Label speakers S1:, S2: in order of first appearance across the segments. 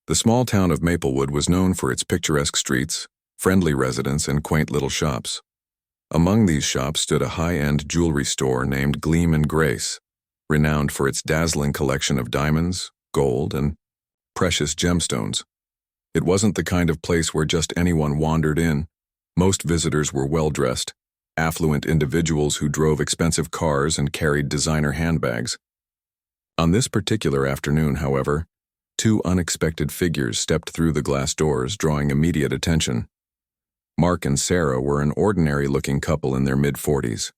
S1: The small town of Maplewood was known for its picturesque streets, friendly residents, and quaint little shops. Among these shops stood a high-end jewelry store named Gleam and Grace, renowned for its dazzling collection of diamonds, gold, and precious gemstones. It wasn't the kind of place where just anyone wandered in. Most visitors were well-dressed, affluent individuals who drove expensive cars and carried designer handbags. On this particular afternoon, however, two unexpected figures stepped through the glass doors, drawing immediate attention. Mark and Sarah were an ordinary-looking couple in their mid-40s.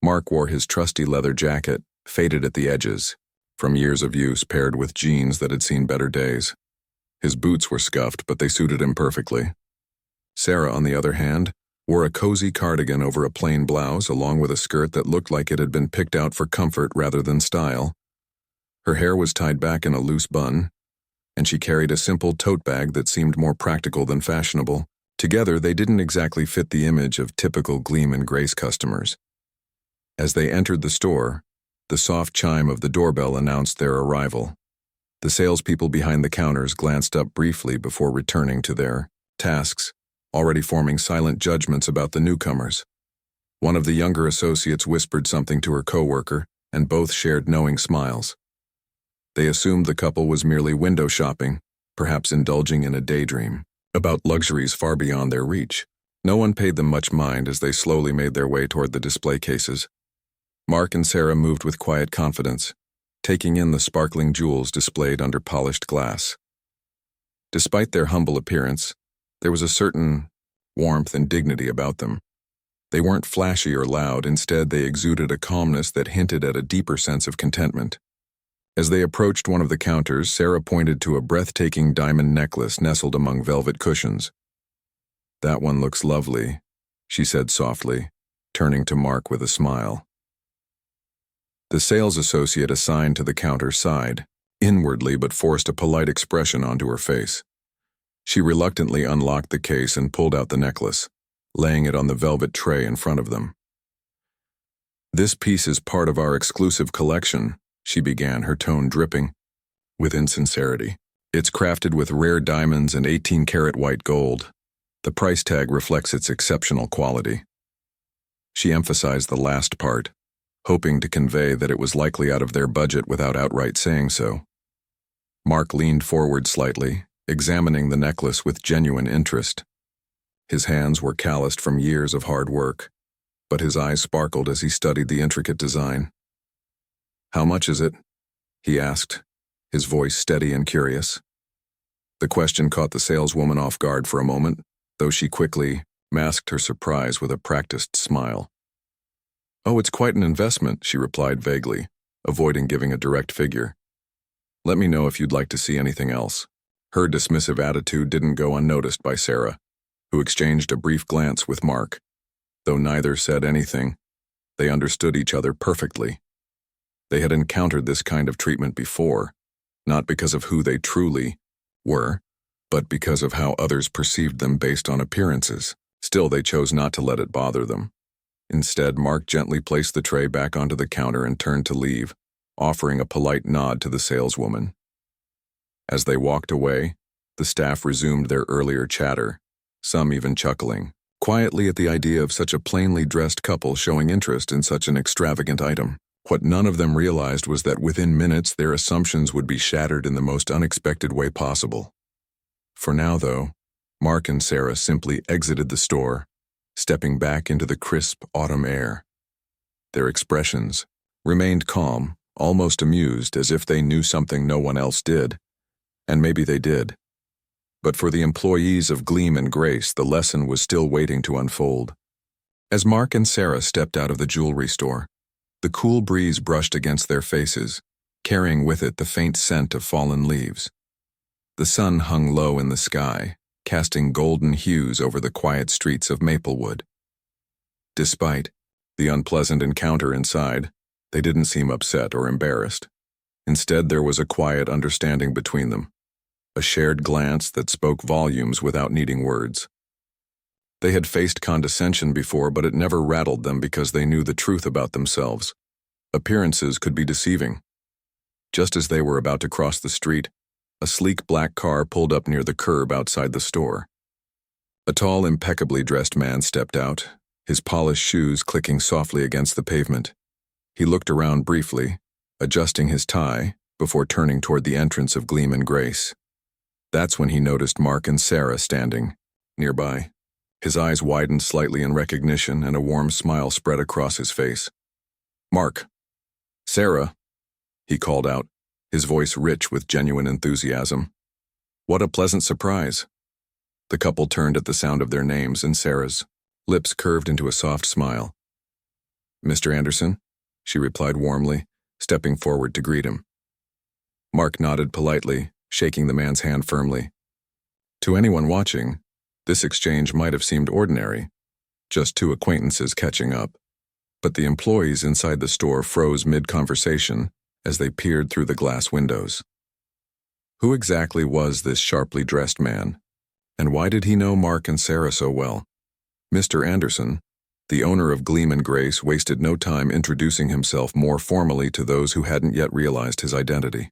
S1: Mark wore his trusty leather jacket, faded at the edges, from years of use paired with jeans that had seen better days. His boots were scuffed, but they suited him perfectly. Sarah, on the other hand, wore a cozy cardigan over a plain blouse along with a skirt that looked like it had been picked out for comfort rather than style. Her hair was tied back in a loose bun, and she carried a simple tote bag that seemed more practical than fashionable. Together, they didn't exactly fit the image of typical Gleam and Grace customers. As they entered the store, the soft chime of the doorbell announced their arrival. The salespeople behind the counters glanced up briefly before returning to their tasks, already forming silent judgments about the newcomers. One of the younger associates whispered something to her coworker, and both shared knowing smiles. They assumed the couple was merely window shopping, perhaps indulging in a daydream about luxuries far beyond their reach. No one paid them much mind as they slowly made their way toward the display cases. Mark and Sarah moved with quiet confidence, taking in the sparkling jewels displayed under polished glass. Despite their humble appearance, there was a certain warmth and dignity about them. They weren't flashy or loud, instead they exuded a calmness that hinted at a deeper sense of contentment. As they approached one of the counters, Sarah pointed to a breathtaking diamond necklace nestled among velvet cushions. "That one looks lovely," she said softly, turning to Mark with a smile. The sales associate assigned to the counter sighed, inwardly, but forced a polite expression onto her face. She reluctantly unlocked the case and pulled out the necklace, laying it on the velvet tray in front of them. "This piece is part of our exclusive collection," she began, her tone dripping with insincerity. "It's crafted with rare diamonds and 18-karat white gold. The price tag reflects its exceptional quality." She emphasized the last part, hoping to convey that it was likely out of their budget without outright saying so. Mark leaned forward slightly, examining the necklace with genuine interest. His hands were calloused from years of hard work, but his eyes sparkled as he studied the intricate design. "How much is it?" he asked, his voice steady and curious. The question caught the saleswoman off guard for a moment, though she quickly masked her surprise with a practiced smile. "Oh, it's quite an investment," she replied vaguely, avoiding giving a direct figure. "Let me know if you'd like to see anything else." Her dismissive attitude didn't go unnoticed by Sarah, who exchanged a brief glance with Mark. Though neither said anything, they understood each other perfectly. They had encountered this kind of treatment before, not because of who they truly were, but because of how others perceived them based on appearances. Still, they chose not to let it bother them. Instead, Mark gently placed the tray back onto the counter and turned to leave, offering a polite nod to the saleswoman. As they walked away, the staff resumed their earlier chatter, some even chuckling quietly at the idea of such a plainly dressed couple showing interest in such an extravagant item. What none of them realized was that within minutes their assumptions would be shattered in the most unexpected way possible. For now, though, Mark and Sarah simply exited the store, stepping back into the crisp autumn air. Their expressions remained calm, almost amused, as if they knew something no one else did. And maybe they did. But for the employees of Gleam and Grace, the lesson was still waiting to unfold. As Mark and Sarah stepped out of the jewelry store, the cool breeze brushed against their faces, carrying with it the faint scent of fallen leaves. The sun hung low in the sky, casting golden hues over the quiet streets of Maplewood. Despite the unpleasant encounter inside, they didn't seem upset or embarrassed. Instead, there was a quiet understanding between them, a shared glance that spoke volumes without needing words. They had faced condescension before, but it never rattled them because they knew the truth about themselves. Appearances could be deceiving. Just as they were about to cross the street, A sleek black car pulled up near the curb outside the store. A tall, impeccably dressed man stepped out, his polished shoes clicking softly against the pavement. He looked around briefly, adjusting his tie, before turning toward the entrance of Gleam and Grace. That's when he noticed Mark and Sarah standing nearby. His eyes widened slightly in recognition, and a warm smile spread across his face. "Mark. Sarah," he called out, his voice rich with genuine enthusiasm. "What a pleasant surprise." The couple turned at the sound of their names, and Sarah's lips curved into a soft smile. "Mr. Anderson," she replied warmly, stepping forward to greet him. Mark nodded politely, shaking the man's hand firmly. To anyone watching, this exchange might have seemed ordinary, just two acquaintances catching up, but the employees inside the store froze mid-conversation as they peered through the glass windows. Who exactly was this sharply dressed man, and why did he know Mark and Sarah so well? Mr. Anderson, the owner of Gleam and Grace, wasted no time introducing himself more formally to those who hadn't yet realized his identity.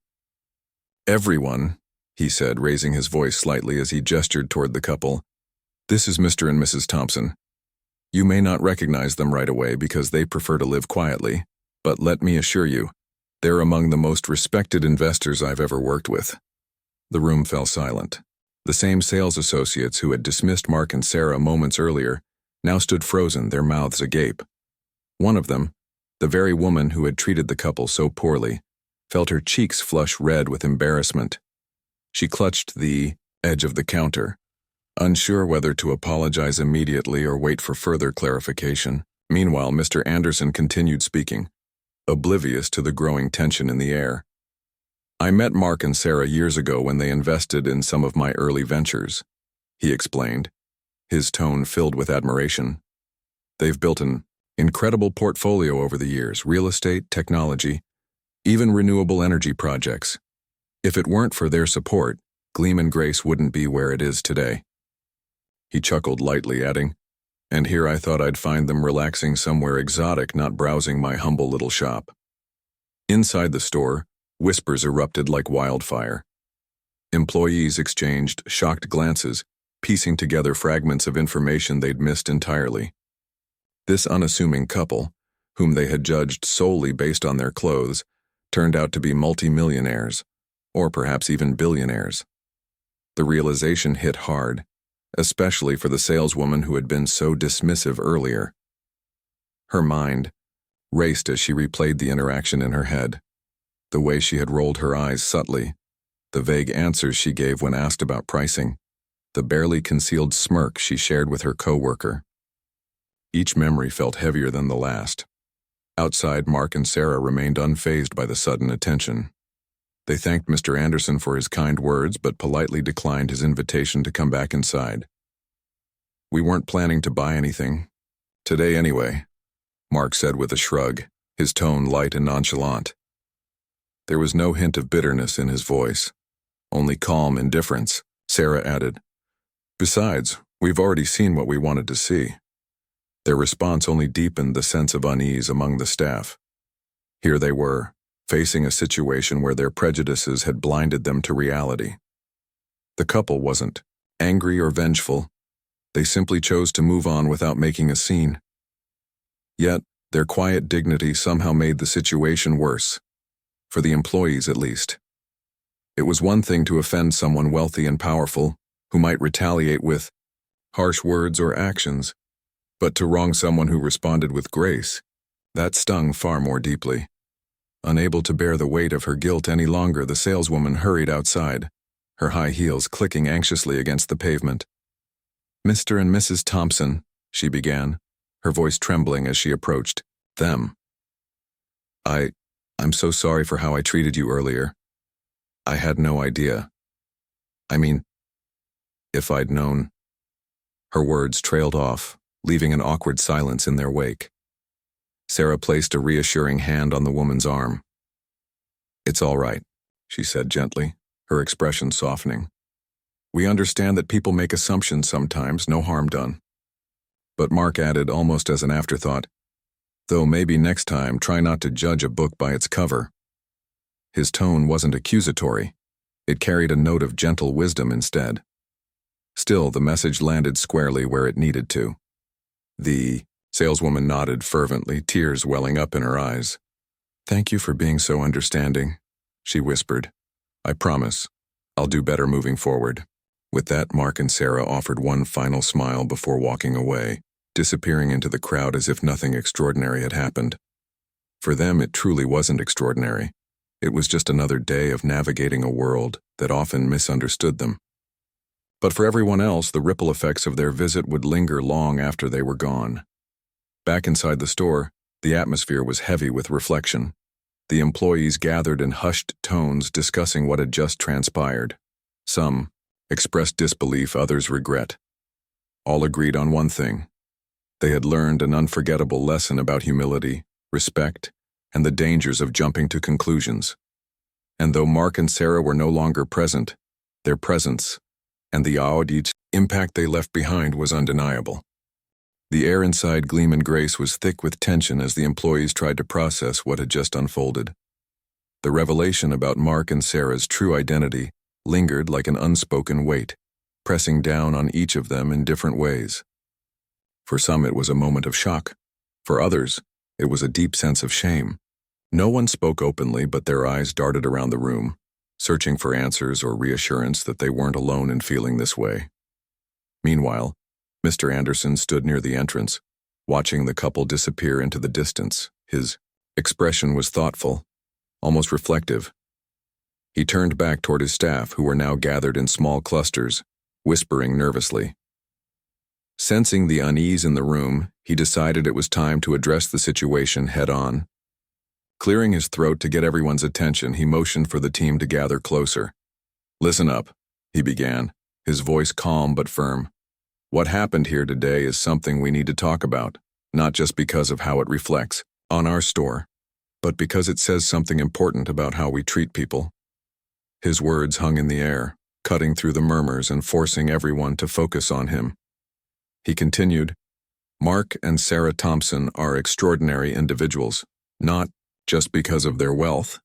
S1: "Everyone," he said, raising his voice slightly as he gestured toward the couple, "this is Mr. and Mrs. Thompson. You may not recognize them right away because they prefer to live quietly, but let me assure you, they're among the most respected investors I've ever worked with." The room fell silent. The same sales associates who had dismissed Mark and Sarah moments earlier now stood frozen, their mouths agape. One of them, the very woman who had treated the couple so poorly, felt her cheeks flush red with embarrassment. She clutched the edge of the counter, unsure whether to apologize immediately or wait for further clarification. Meanwhile, Mr. Anderson continued speaking, oblivious to the growing tension in the air. "I met Mark and Sarah years ago when they invested in some of my early ventures," he explained, his tone filled with admiration. "They've built an incredible portfolio over the years: real estate, technology, even renewable energy projects. If it weren't for their support, Gleam and Grace wouldn't be where it is today." He chuckled lightly, adding, "And here I thought I'd find them relaxing somewhere exotic, not browsing my humble little shop." Inside the store, whispers erupted like wildfire. Employees exchanged shocked glances, piecing together fragments of information they'd missed entirely. This unassuming couple, whom they had judged solely based on their clothes, turned out to be multimillionaires, or perhaps even billionaires. The realization hit hard, especially for the saleswoman who had been so dismissive earlier. Her mind raced as she replayed the interaction in her head, the way she had rolled her eyes subtly, the vague answers she gave when asked about pricing, the barely concealed smirk she shared with her coworker. Each memory felt heavier than the last. Outside, Mark and Sarah remained unfazed by the sudden attention. They thanked Mr. Anderson for his kind words, but politely declined his invitation to come back inside. "We weren't planning to buy anything today anyway," Mark said with a shrug, his tone light and nonchalant. There was no hint of bitterness in his voice, only calm indifference. Sarah added, "Besides, we've already seen what we wanted to see." Their response only deepened the sense of unease among the staff. Here they were, facing a situation where their prejudices had blinded them to reality. The couple wasn't angry or vengeful. They simply chose to move on without making a scene. Yet, their quiet dignity somehow made the situation worse, for the employees at least. It was one thing to offend someone wealthy and powerful, who might retaliate with harsh words or actions, but to wrong someone who responded with grace, that stung far more deeply. Unable to bear the weight of her guilt any longer, the saleswoman hurried outside, her high heels clicking anxiously against the pavement. "Mr. and Mrs. Thompson," she began, her voice trembling as she approached them. I'm so sorry for how I treated you earlier. I had no idea. I mean, if I'd known." Her words trailed off, leaving an awkward silence in their wake. Sarah placed a reassuring hand on the woman's arm. "It's all right," she said gently, her expression softening. "We understand that people make assumptions sometimes, no harm done." But Mark added, almost as an afterthought, "Though maybe next time try not to judge a book by its cover." His tone wasn't accusatory. It carried a note of gentle wisdom instead. Still, the message landed squarely where it needed to. The saleswoman nodded fervently, tears welling up in her eyes. "Thank you for being so understanding," she whispered. "I promise, I'll do better moving forward." With that, Mark and Sarah offered one final smile before walking away, disappearing into the crowd as if nothing extraordinary had happened. For them, it truly wasn't extraordinary. It was just another day of navigating a world that often misunderstood them. But for everyone else, the ripple effects of their visit would linger long after they were gone. Back inside the store, the atmosphere was heavy with reflection. The employees gathered in hushed tones discussing what had just transpired. Some expressed disbelief, others regret. All agreed on one thing. They had learned an unforgettable lesson about humility, respect, and the dangers of jumping to conclusions. And though Mark and Sarah were no longer present, their presence and the audit impact they left behind was undeniable. The air inside Gleam and Grace was thick with tension as the employees tried to process what had just unfolded. The revelation about Mark and Sarah's true identity lingered like an unspoken weight, pressing down on each of them in different ways. For some, it was a moment of shock. For others, it was a deep sense of shame. No one spoke openly, but their eyes darted around the room, searching for answers or reassurance that they weren't alone in feeling this way. Meanwhile, Mr. Anderson stood near the entrance, watching the couple disappear into the distance. His expression was thoughtful, almost reflective. He turned back toward his staff, who were now gathered in small clusters, whispering nervously. Sensing the unease in the room, he decided it was time to address the situation head-on. Clearing his throat to get everyone's attention, he motioned for the team to gather closer. "Listen up," he began, his voice calm but firm. "What happened here today is something we need to talk about, not just because of how it reflects on our store, but because it says something important about how we treat people." His words hung in the air, cutting through the murmurs and forcing everyone to focus on him. He continued, "Mark and Sarah Thompson are extraordinary individuals, not just because of their wealth,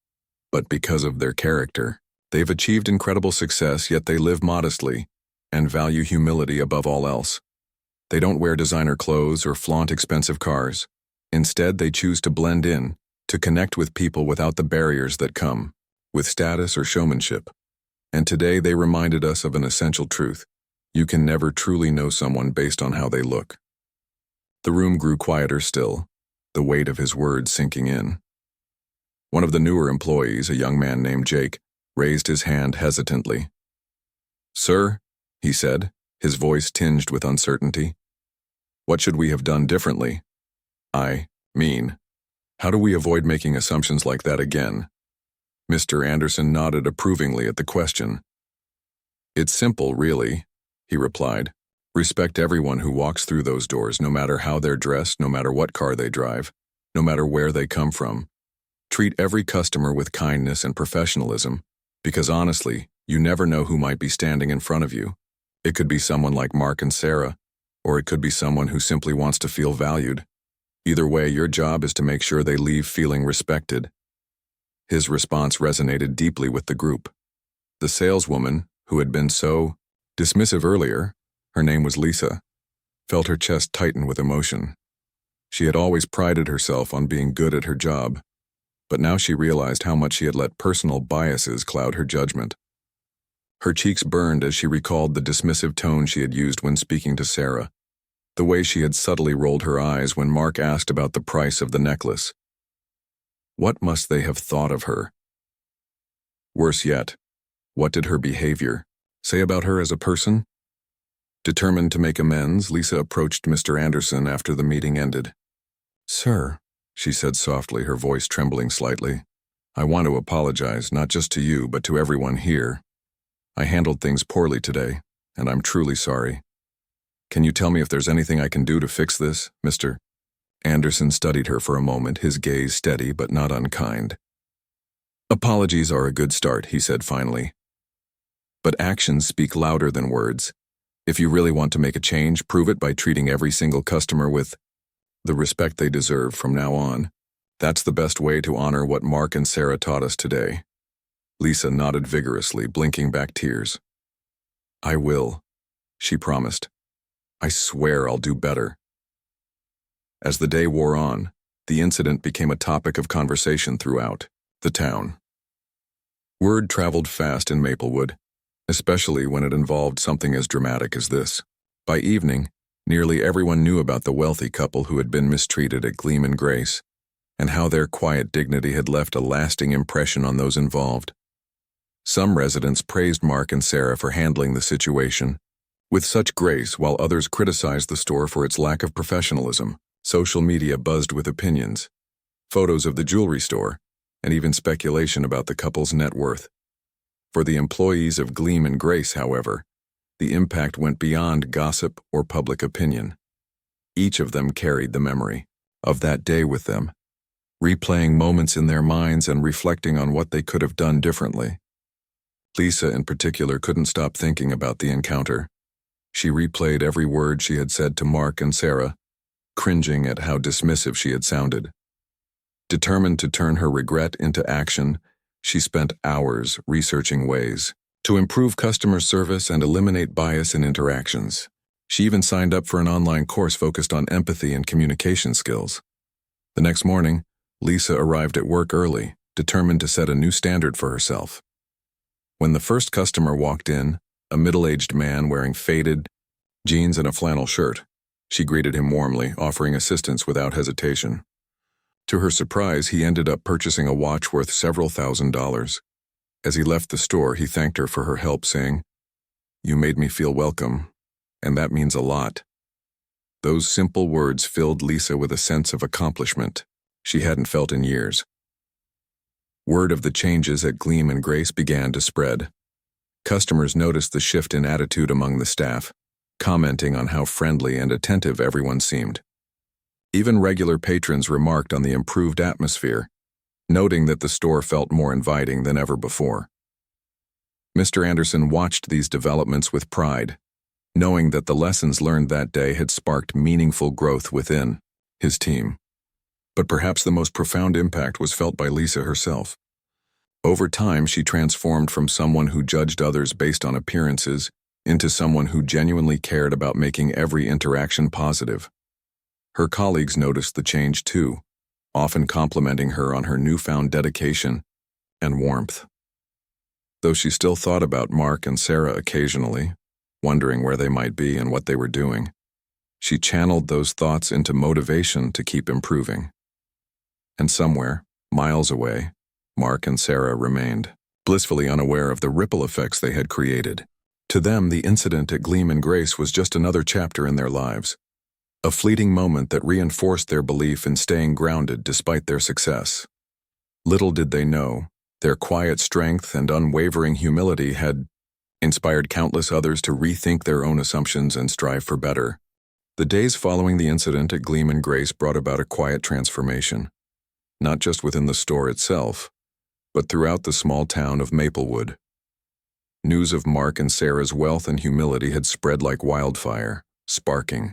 S1: but because of their character. They've achieved incredible success, yet they live modestly and value humility above all else. They don't wear designer clothes or flaunt expensive cars. Instead, they choose to blend in, to connect with people without the barriers that come with status or showmanship. And today they reminded us of an essential truth. You can never truly know someone based on how they look." The room grew quieter still, the weight of his words sinking in. One of the newer employees, a young man named Jake, raised his hand hesitantly. "Sir," he said, his voice tinged with uncertainty, "what should we have done differently? I mean, how do we avoid making assumptions like that again?" Mr. Anderson nodded approvingly at the question. "It's simple, really," he replied. "Respect everyone who walks through those doors, no matter how they're dressed, no matter what car they drive, no matter where they come from. Treat every customer with kindness and professionalism, because honestly, you never know who might be standing in front of you. It could be someone like Mark and Sarah, or it could be someone who simply wants to feel valued. Either way, your job is to make sure they leave feeling respected." His response resonated deeply with the group. The saleswoman, who had been so dismissive earlier, her name was Lisa, felt her chest tighten with emotion. She had always prided herself on being good at her job, but now she realized how much she had let personal biases cloud her judgment. Her cheeks burned as she recalled the dismissive tone she had used when speaking to Sarah, the way she had subtly rolled her eyes when Mark asked about the price of the necklace. What must they have thought of her? Worse yet, what did her behavior say about her as a person? Determined to make amends, Lisa approached Mr. Anderson after the meeting ended. "Sir," she said softly, her voice trembling slightly, "I want to apologize, not just to you, but to everyone here. I handled things poorly today, and I'm truly sorry. Can you tell me if there's anything I can do to fix this, Mr.?" Anderson studied her for a moment, his gaze steady but not unkind. "Apologies are a good start," he said finally. "But actions speak louder than words. If you really want to make a change, prove it by treating every single customer with the respect they deserve from now on. That's the best way to honor what Mark and Sarah taught us today." Lisa nodded vigorously, blinking back tears. "I will," she promised. "I swear I'll do better." As the day wore on, the incident became a topic of conversation throughout the town. Word traveled fast in Maplewood, especially when it involved something as dramatic as this. By evening, nearly everyone knew about the wealthy couple who had been mistreated at Gleam and Grace, and how their quiet dignity had left a lasting impression on those involved. Some residents praised Mark and Sarah for handling the situation with such grace, while others criticized the store for its lack of professionalism. Social media buzzed with opinions, photos of the jewelry store, and even speculation about the couple's net worth. For the employees of Gleam and Grace, however, the impact went beyond gossip or public opinion. Each of them carried the memory of that day with them, replaying moments in their minds and reflecting on what they could have done differently. Lisa, in particular, couldn't stop thinking about the encounter. She replayed every word she had said to Mark and Sarah, cringing at how dismissive she had sounded. Determined to turn her regret into action, she spent hours researching ways to improve customer service and eliminate bias in interactions. She even signed up for an online course focused on empathy and communication skills. The next morning, Lisa arrived at work early, determined to set a new standard for herself. When the first customer walked in, a middle-aged man wearing faded jeans and a flannel shirt, she greeted him warmly, offering assistance without hesitation. To her surprise, he ended up purchasing a watch worth several $1,000s. As he left the store, he thanked her for her help, saying, "You made me feel welcome, and that means a lot." Those simple words filled Lisa with a sense of accomplishment she hadn't felt in years. Word of the changes at Gleam and Grace began to spread. Customers noticed the shift in attitude among the staff, commenting on how friendly and attentive everyone seemed. Even regular patrons remarked on the improved atmosphere, noting that the store felt more inviting than ever before. Mr. Anderson watched these developments with pride, knowing that the lessons learned that day had sparked meaningful growth within his team. But perhaps the most profound impact was felt by Lisa herself. Over time, she transformed from someone who judged others based on appearances into someone who genuinely cared about making every interaction positive. Her colleagues noticed the change too, often complimenting her on her newfound dedication and warmth. Though she still thought about Mark and Sarah occasionally, wondering where they might be and what they were doing, she channeled those thoughts into motivation to keep improving. And somewhere, miles away, Mark and Sarah remained, blissfully unaware of the ripple effects they had created. To them, the incident at Gleam and Grace was just another chapter in their lives, a fleeting moment that reinforced their belief in staying grounded despite their success. Little did they know, their quiet strength and unwavering humility had inspired countless others to rethink their own assumptions and strive for better. The days following the incident at Gleam and Grace brought about a quiet transformation, not just within the store itself, but throughout the small town of Maplewood. News of Mark and Sarah's wealth and humility had spread like wildfire, sparking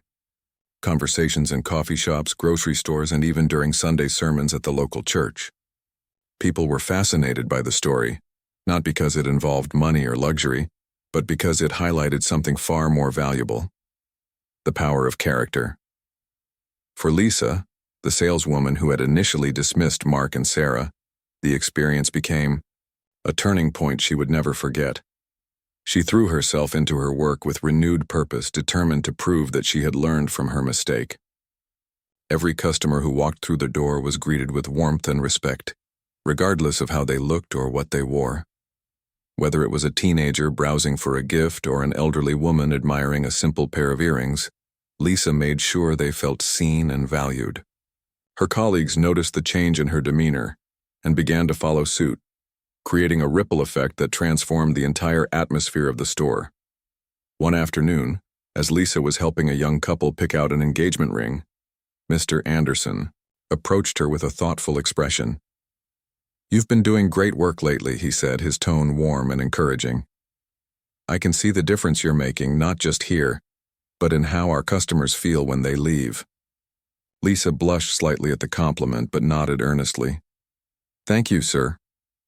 S1: conversations in coffee shops, grocery stores, and even during Sunday sermons at the local church. People were fascinated by the story, not because it involved money or luxury, but because it highlighted something far more valuable: the power of character. For Lisa, the saleswoman who had initially dismissed Mark and Sarah, the experience became a turning point she would never forget. She threw herself into her work with renewed purpose, determined to prove that she had learned from her mistake. Every customer who walked through the door was greeted with warmth and respect, regardless of how they looked or what they wore. Whether it was a teenager browsing for a gift or an elderly woman admiring a simple pair of earrings, Lisa made sure they felt seen and valued. Her colleagues noticed the change in her demeanor and began to follow suit, creating a ripple effect that transformed the entire atmosphere of the store. One afternoon, as Lisa was helping a young couple pick out an engagement ring, Mr. Anderson approached her with a thoughtful expression. "You've been doing great work lately," he said, his tone warm and encouraging. "I can see the difference you're making, not just here, but in how our customers feel when they leave." Lisa blushed slightly at the compliment but nodded earnestly. "Thank you, sir,"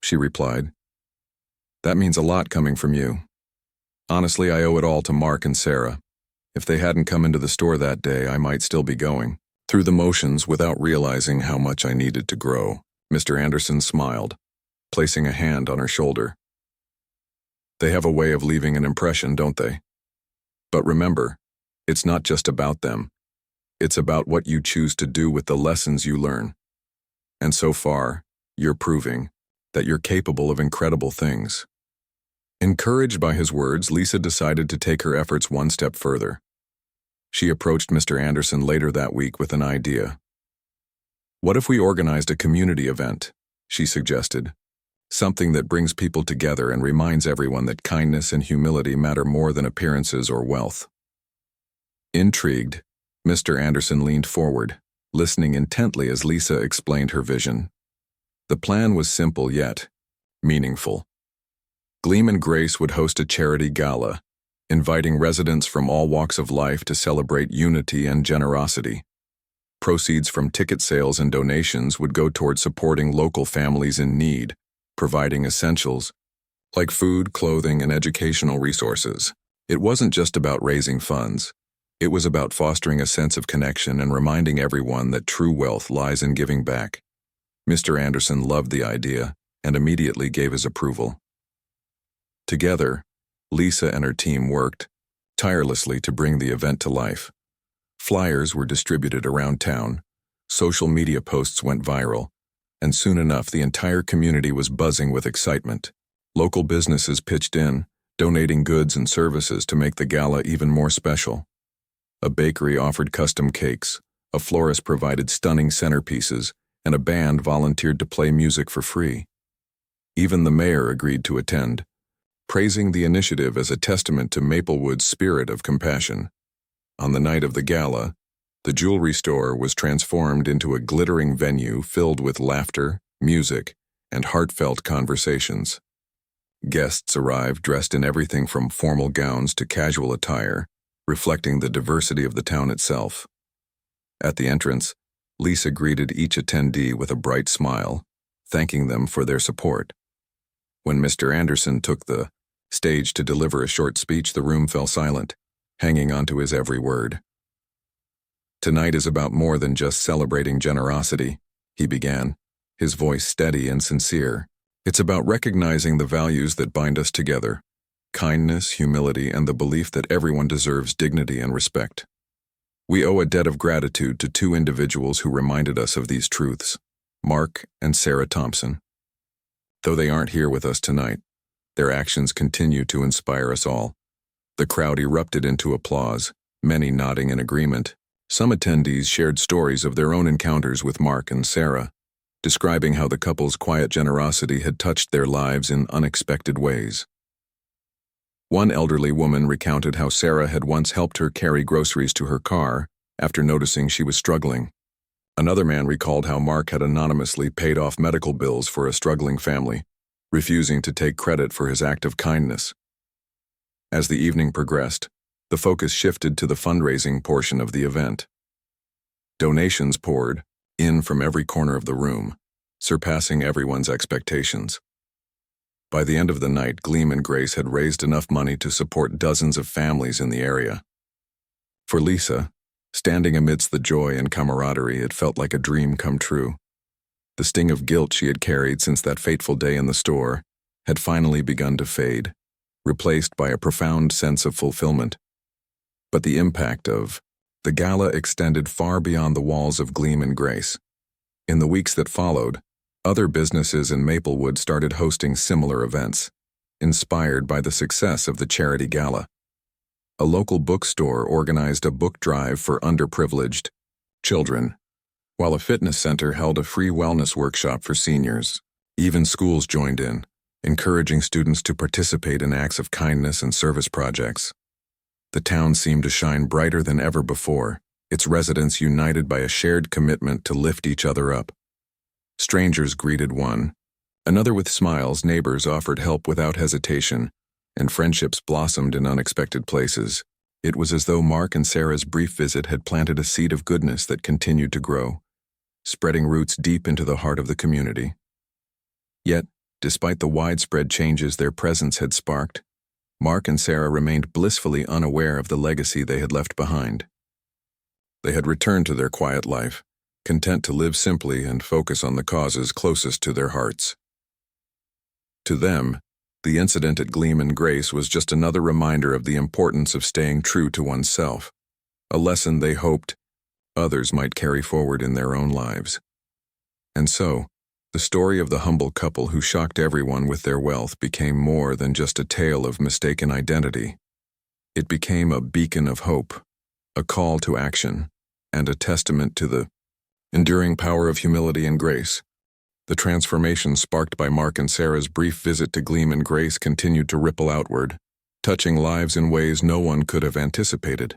S1: she replied. That means a lot coming from you. Honestly, I owe it all to Mark and Sarah. If they hadn't come into the store that day, I might still be going through the motions without realizing how much I needed to grow." Mr. Anderson smiled, placing a hand on her shoulder. "They have a way of leaving an impression, don't they? But remember, it's not just about them. It's about what you choose to do with the lessons you learn. And so far, you're proving that you're capable of incredible things." Encouraged by his words, Lisa decided to take her efforts one step further. She approached Mr. Anderson later that week with an idea. "What if we organized a community event?" she suggested. "Something that brings people together and reminds everyone that kindness and humility matter more than appearances or wealth." Intrigued, Mr. Anderson leaned forward, listening intently as Lisa explained her vision. The plan was simple yet meaningful. Gleam and Grace would host a charity gala, inviting residents from all walks of life to celebrate unity and generosity. Proceeds from ticket sales and donations would go toward supporting local families in need, providing essentials like food, clothing, and educational resources. It wasn't just about raising funds. It was about fostering a sense of connection and reminding everyone that true wealth lies in giving back. Mr. Anderson loved the idea and immediately gave his approval. Together, Lisa and her team worked tirelessly to bring the event to life. Flyers were distributed around town, social media posts went viral, and soon enough the entire community was buzzing with excitement. Local businesses pitched in, donating goods and services to make the gala even more special. A bakery offered custom cakes, a florist provided stunning centerpieces, and a band volunteered to play music for free. Even the mayor agreed to attend, praising the initiative as a testament to Maplewood's spirit of compassion. On the night of the gala, the jewelry store was transformed into a glittering venue filled with laughter, music, and heartfelt conversations. Guests arrived dressed in everything from formal gowns to casual attire, reflecting the diversity of the town itself. At the entrance, Lisa greeted each attendee with a bright smile, thanking them for their support. When Mr. Anderson took the stage to deliver a short speech, the room fell silent, hanging onto his every word. "Tonight is about more than just celebrating generosity," he began, his voice steady and sincere. "It's about recognizing the values that bind us together: kindness, humility, and the belief that everyone deserves dignity and respect. We owe a debt of gratitude to two individuals who reminded us of these truths: Mark and Sarah Thompson. Though they aren't here with us tonight, their actions continue to inspire us all." The crowd erupted into applause, many nodding in agreement. Some attendees shared stories of their own encounters with Mark and Sarah, describing how the couple's quiet generosity had touched their lives in unexpected ways. One elderly woman recounted how Sarah had once helped her carry groceries to her car after noticing she was struggling. Another man recalled how Mark had anonymously paid off medical bills for a struggling family, refusing to take credit for his act of kindness. As the evening progressed, the focus shifted to the fundraising portion of the event. Donations poured in from every corner of the room, surpassing everyone's expectations. By the end of the night, Gleam and Grace had raised enough money to support dozens of families in the area. For Lisa, standing amidst the joy and camaraderie, it felt like a dream come true. The sting of guilt she had carried since that fateful day in the store had finally begun to fade, replaced by a profound sense of fulfillment. But the impact of the gala extended far beyond the walls of Gleam and Grace. In the weeks that followed, other businesses in Maplewood started hosting similar events, inspired by the success of the charity gala. A local bookstore organized a book drive for underprivileged children, while a fitness center held a free wellness workshop for seniors. Even schools joined in, encouraging students to participate in acts of kindness and service projects. The town seemed to shine brighter than ever before, its residents united by a shared commitment to lift each other up. Strangers greeted one another with smiles, neighbors offered help without hesitation, and friendships blossomed in unexpected places. It was as though Mark and Sarah's brief visit had planted a seed of goodness that continued to grow, spreading roots deep into the heart of the community. Yet, Despite the widespread changes their presence had sparked, Mark and Sarah remained blissfully unaware of the legacy they had left behind. They had returned to their quiet life, content to live simply and focus on the causes closest to their hearts. To them, the incident at Gleam and Grace was just another reminder of the importance of staying true to oneself, a lesson they hoped others might carry forward in their own lives. And so, the story of the humble couple who shocked everyone with their wealth became more than just a tale of mistaken identity. It became a beacon of hope, a call to action, and a testament to the enduring power of humility and grace. The transformation sparked by Mark and Sarah's brief visit to Gleam and Grace continued to ripple outward, touching lives in ways no one could have anticipated.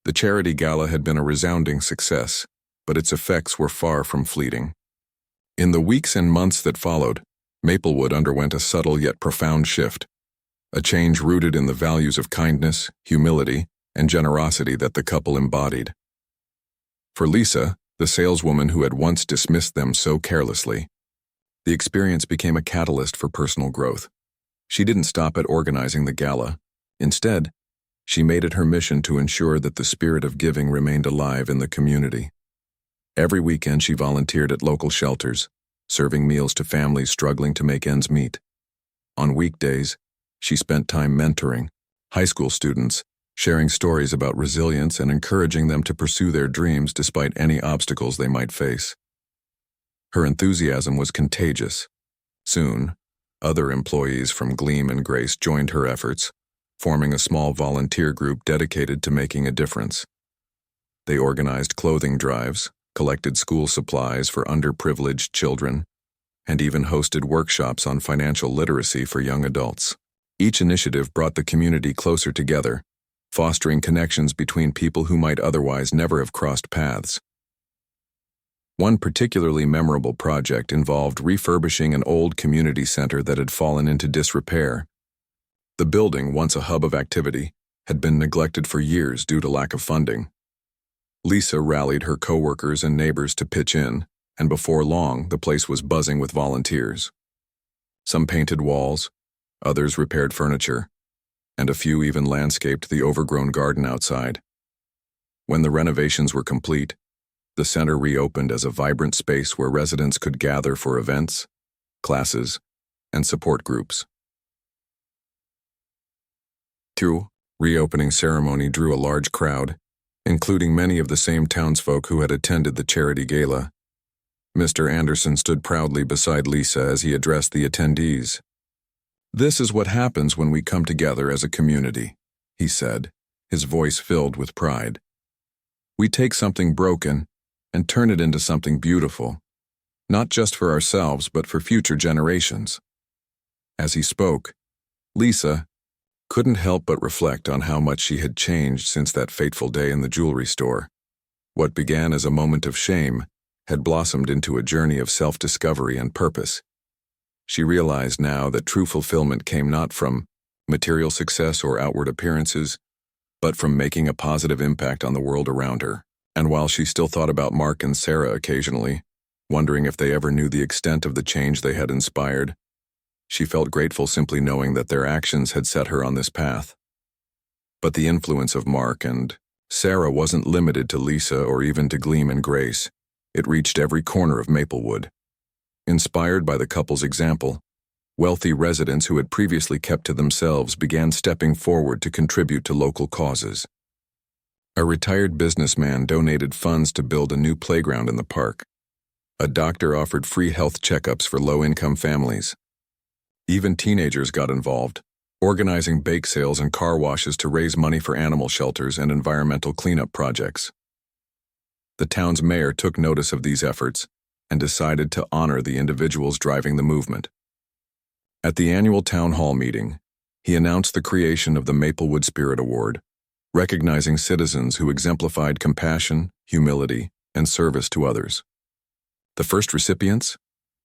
S1: The charity gala had been a resounding success, but its effects were far from fleeting. In the weeks and months that followed, Maplewood underwent a subtle yet profound shift, a change rooted in the values of kindness, humility, and generosity that the couple embodied. For Lisa, the saleswoman who had once dismissed them so carelessly, the experience became a catalyst for personal growth. She didn't stop at organizing the gala. Instead, she made it her mission to ensure that the spirit of giving remained alive in the community. Every weekend she volunteered at local shelters, serving meals to families struggling to make ends meet. On weekdays, she spent time mentoring high school students, sharing stories about resilience and encouraging them to pursue their dreams despite any obstacles they might face. Her enthusiasm was contagious. Soon, other employees from Gleam and Grace joined her efforts, forming a small volunteer group dedicated to making a difference. They organized clothing drives, collected school supplies for underprivileged children, and even hosted workshops on financial literacy for young adults. Each initiative brought the community closer together, fostering connections between people who might otherwise never have crossed paths. One particularly memorable project involved refurbishing an old community center that had fallen into disrepair. The building, once a hub of activity, had been neglected for years due to lack of funding. Lisa rallied her coworkers and neighbors to pitch in, and before long, the place was buzzing with volunteers. Some painted walls, others repaired furniture, and a few even landscaped the overgrown garden outside. When the renovations were complete, the center reopened as a vibrant space where residents could gather for events, classes, and support groups. The reopening ceremony drew a large crowd, including many of the same townsfolk who had attended the charity gala. Mr. Anderson stood proudly beside Lisa as he addressed the attendees. "This is what happens when we come together as a community," he said, his voice filled with pride. "We take something broken and turn it into something beautiful, not just for ourselves but for future generations." As he spoke, Lisa couldn't help but reflect on how much she had changed since that fateful day in the jewelry store. What began as a moment of shame had blossomed into a journey of self-discovery and purpose. She realized now that true fulfillment came not from material success or outward appearances, but from making a positive impact on the world around her. And while she still thought about Mark and Sarah occasionally, wondering if they ever knew the extent of the change they had inspired, she felt grateful simply knowing that their actions had set her on this path. But the influence of Mark and Sarah wasn't limited to Lisa or even to Gleam and Grace. It reached every corner of Maplewood. Inspired by the couple's example, wealthy residents who had previously kept to themselves began stepping forward to contribute to local causes. A retired businessman donated funds to build a new playground in the park. A doctor offered free health checkups for low-income families. Even teenagers got involved, organizing bake sales and car washes to raise money for animal shelters and environmental cleanup projects. The town's mayor took notice of these efforts and decided to honor the individuals driving the movement. At the annual town hall meeting, he announced the creation of the Maplewood Spirit Award, recognizing citizens who exemplified compassion, humility, and service to others. The first recipients?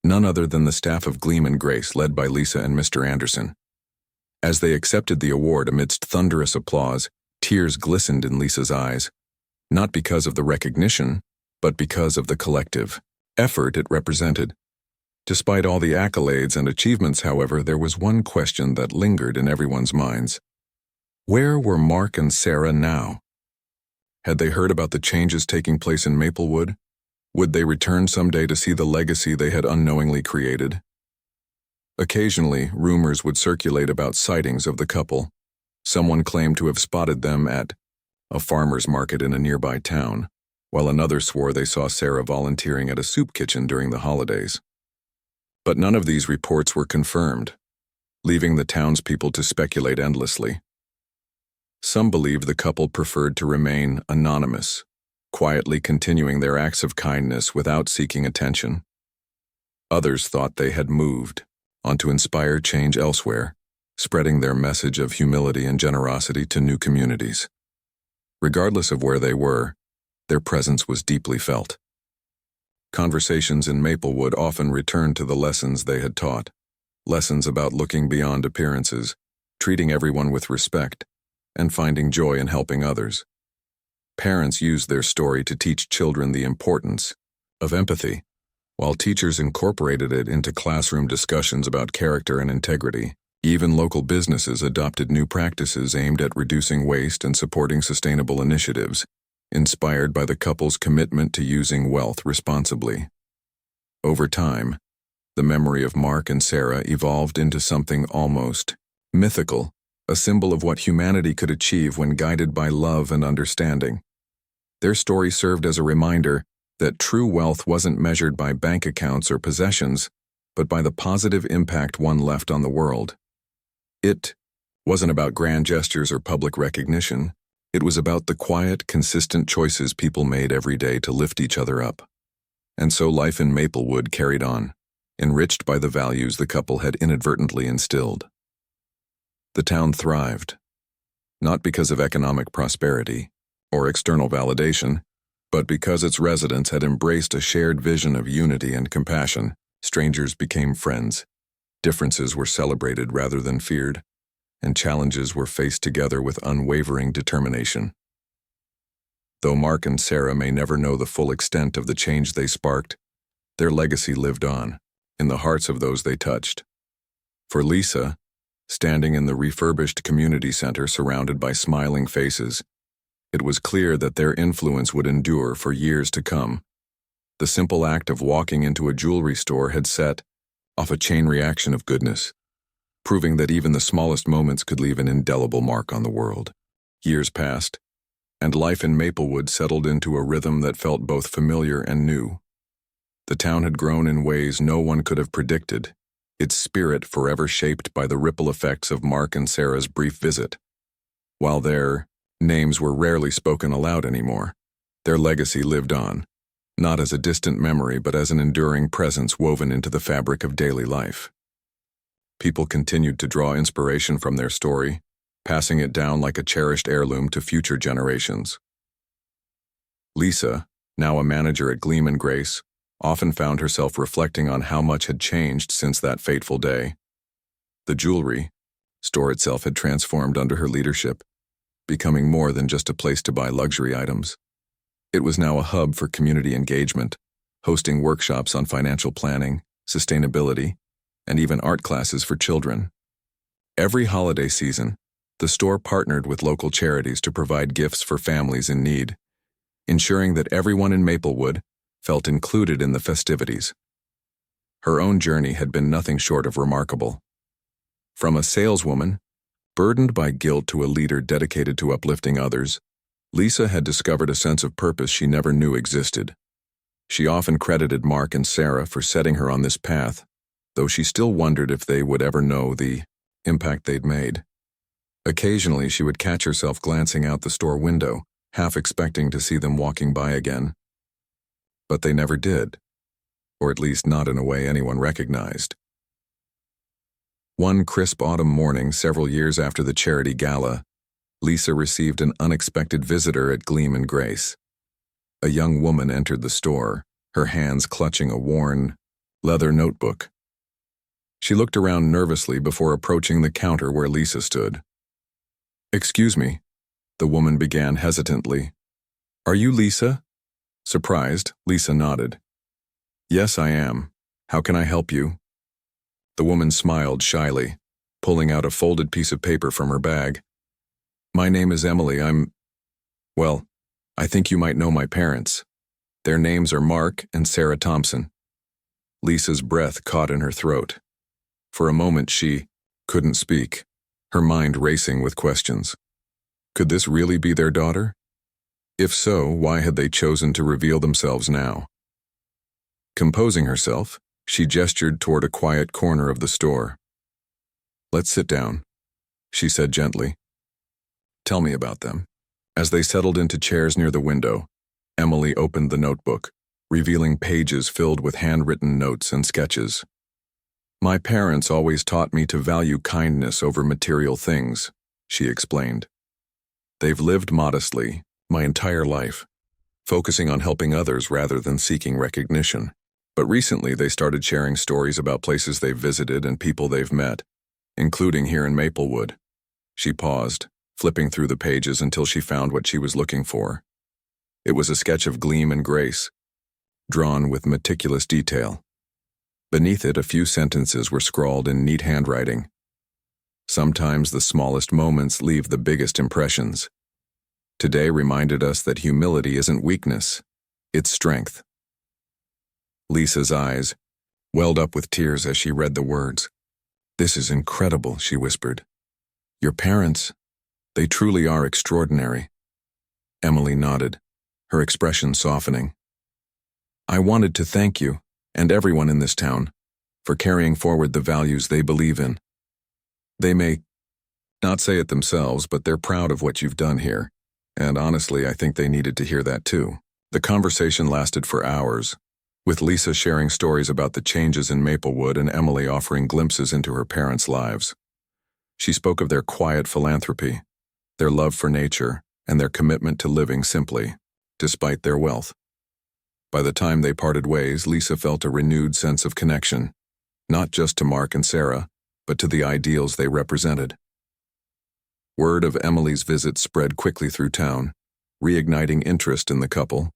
S1: None other than the staff of Gleam and Grace, led by Lisa and Mr. Anderson. As they accepted the award amidst thunderous applause, tears glistened in Lisa's eyes, not because of the recognition, but because of the collective effort it represented. Despite all the accolades and achievements, however, there was one question that lingered in everyone's minds. Where were Mark and Sarah now? Had they heard about the changes taking place in Maplewood? Would they return someday to see the legacy they had unknowingly created? Occasionally, rumors would circulate about sightings of the couple. Someone claimed to have spotted them at a farmer's market in a nearby town, while another swore they saw Sarah volunteering at a soup kitchen during the holidays. But none of these reports were confirmed, leaving the townspeople to speculate endlessly. Some believed the couple preferred to remain anonymous, quietly continuing their acts of kindness without seeking attention. Others thought they had moved on to inspire change elsewhere, spreading their message of humility and generosity to new communities. Regardless of where they were, their presence was deeply felt. Conversations in Maplewood often returned to the lessons they had taught, lessons about looking beyond appearances, treating everyone with respect, and finding joy in helping others. Parents used their story to teach children the importance of empathy, while teachers incorporated it into classroom discussions about character and integrity. Even local businesses adopted new practices aimed at reducing waste and supporting sustainable initiatives, inspired by the couple's commitment to using wealth responsibly. Over time, the memory of Mark and Sarah evolved into something almost mythical, a symbol of what humanity could achieve when guided by love and understanding. Their story served as a reminder that true wealth wasn't measured by bank accounts or possessions, but by the positive impact one left on the world. It wasn't about grand gestures or public recognition. It was about the quiet, consistent choices people made every day to lift each other up. And so life in Maplewood carried on, enriched by the values the couple had inadvertently instilled. The town thrived, not because of economic prosperity or external validation, but because its residents had embraced a shared vision of unity and compassion. Strangers became friends, differences were celebrated rather than feared, and challenges were faced together with unwavering determination. Though Mark and Sarah may never know the full extent of the change they sparked, their legacy lived on, in the hearts of those they touched. For Lisa, standing in the refurbished community center surrounded by smiling faces, it was clear that their influence would endure for years to come. The simple act of walking into a jewelry store had set off a chain reaction of goodness, proving that even the smallest moments could leave an indelible mark on the world. Years passed, and life in Maplewood settled into a rhythm that felt both familiar and new. The town had grown in ways no one could have predicted, its spirit forever shaped by the ripple effects of Mark and Sarah's brief visit. While their names were rarely spoken aloud anymore, their legacy lived on, not as a distant memory but as an enduring presence woven into the fabric of daily life. People continued to draw inspiration from their story, passing it down like a cherished heirloom to future generations. Lisa, now a manager at Gleam & Grace, often found herself reflecting on how much had changed since that fateful day. The jewelry store itself had transformed under her leadership, becoming more than just a place to buy luxury items. It was now a hub for community engagement, hosting workshops on financial planning, sustainability, and even art classes for children. Every holiday season, the store partnered with local charities to provide gifts for families in need, ensuring that everyone in Maplewood felt included in the festivities. Her own journey had been nothing short of remarkable. From a saleswoman, burdened by guilt, to a leader dedicated to uplifting others, Lisa had discovered a sense of purpose she never knew existed. She often credited Mark and Sarah for setting her on this path, though she still wondered if they would ever know the impact they'd made. Occasionally, she would catch herself glancing out the store window, half expecting to see them walking by again. But they never did, or at least not in a way anyone recognized. One crisp autumn morning, several years after the charity gala, Lisa received an unexpected visitor at Gleam & Grace. A young woman entered the store, her hands clutching a worn leather notebook. She looked around nervously before approaching the counter where Lisa stood. "Excuse me," the woman began hesitantly. "Are you Lisa?" Surprised, Lisa nodded. "Yes, I am. How can I help you? The woman smiled shyly, pulling out a folded piece of paper from her bag. My name is Emily. Well, I think you might know my parents. Their names are Mark and Sarah Thompson. Lisa's breath caught in her throat. For a moment she couldn't speak, her mind racing with questions. Could this really be their daughter? If so, why had they chosen to reveal themselves now? Composing herself, she gestured toward a quiet corner of the store. Let's sit down, she said gently. Tell me about them. As they settled into chairs near the window, Emily opened the notebook, revealing pages filled with handwritten notes and sketches. My parents always taught me to value kindness over material things, she explained. They've lived modestly my entire life, focusing on helping others rather than seeking recognition. But recently they started sharing stories about places they've visited and people they've met, including here in Maplewood. She paused, flipping through the pages until she found what she was looking for. It was a sketch of Gleam and Grace, drawn with meticulous detail. Beneath it, a few sentences were scrawled in neat handwriting. Sometimes the smallest moments leave the biggest impressions. Today reminded us that humility isn't weakness, it's strength. Lisa's eyes welled up with tears as she read the words. This is incredible, she whispered. Your parents, they truly are extraordinary. Emily nodded, her expression softening. I wanted to thank you, and everyone in this town, for carrying forward the values they believe in. They may not say it themselves, but they're proud of what you've done here, and honestly, I think they needed to hear that too. The conversation lasted for hours, with Lisa sharing stories about the changes in Maplewood and Emily offering glimpses into her parents' lives. She spoke of their quiet philanthropy, their love for nature, and their commitment to living simply, despite their wealth. By the time they parted ways, Lisa felt a renewed sense of connection, not just to Mark and Sarah, but to the ideals they represented. Word of Emily's visit spread quickly through town, reigniting interest in the couple,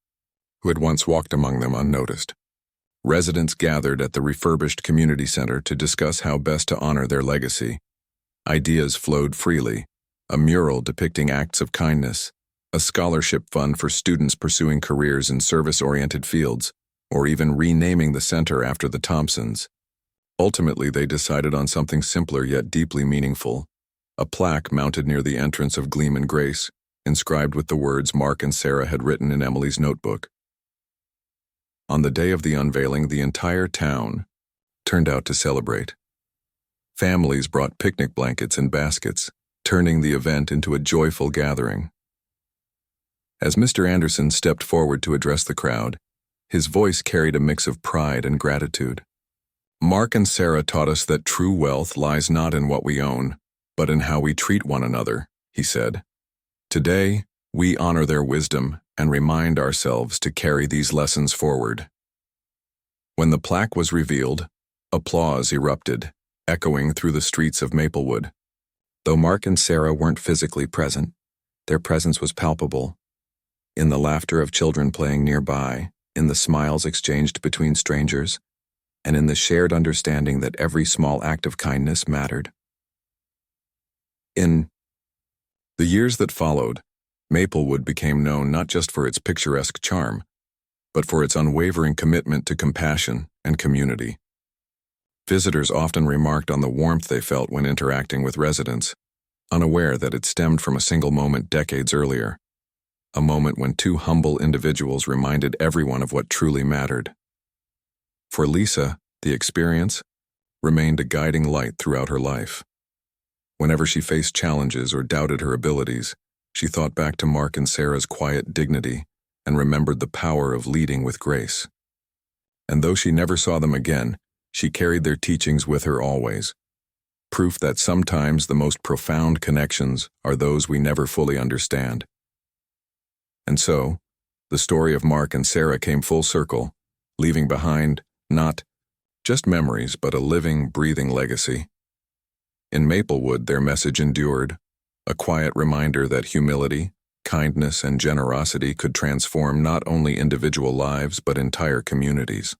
S1: who had once walked among them unnoticed. Residents gathered at the refurbished community center to discuss how best to honor their legacy. Ideas flowed freely, a mural depicting acts of kindness, a scholarship fund for students pursuing careers in service-oriented fields, or even renaming the center after the Thompsons. Ultimately, they decided on something simpler yet deeply meaningful, a plaque mounted near the entrance of Gleam and Grace, inscribed with the words Mark and Sarah had written in Emily's notebook. On the day of the unveiling, the entire town turned out to celebrate. Families brought picnic blankets and baskets, turning the event into a joyful gathering. As Mr. Anderson stepped forward to address the crowd, his voice carried a mix of pride and gratitude. Mark and Sarah taught us that true wealth lies not in what we own, but in how we treat one another, he said. Today, we honor their wisdom and remind ourselves to carry these lessons forward. When the plaque was revealed, applause erupted, echoing through the streets of Maplewood. Though Mark and Sarah weren't physically present, their presence was palpable. In the laughter of children playing nearby, in the smiles exchanged between strangers, and in the shared understanding that every small act of kindness mattered. In the years that followed, Maplewood became known not just for its picturesque charm, but for its unwavering commitment to compassion and community. Visitors often remarked on the warmth they felt when interacting with residents, unaware that it stemmed from a single moment decades earlier, a moment when two humble individuals reminded everyone of what truly mattered. For Lisa, the experience remained a guiding light throughout her life. Whenever she faced challenges or doubted her abilities, she thought back to Mark and Sarah's quiet dignity and remembered the power of leading with grace. And though she never saw them again, she carried their teachings with her always, proof that sometimes the most profound connections are those we never fully understand. And so, the story of Mark and Sarah came full circle, leaving behind not just memories but a living, breathing legacy. In Maplewood, their message endured, a quiet reminder that humility, kindness, and generosity could transform not only individual lives but entire communities.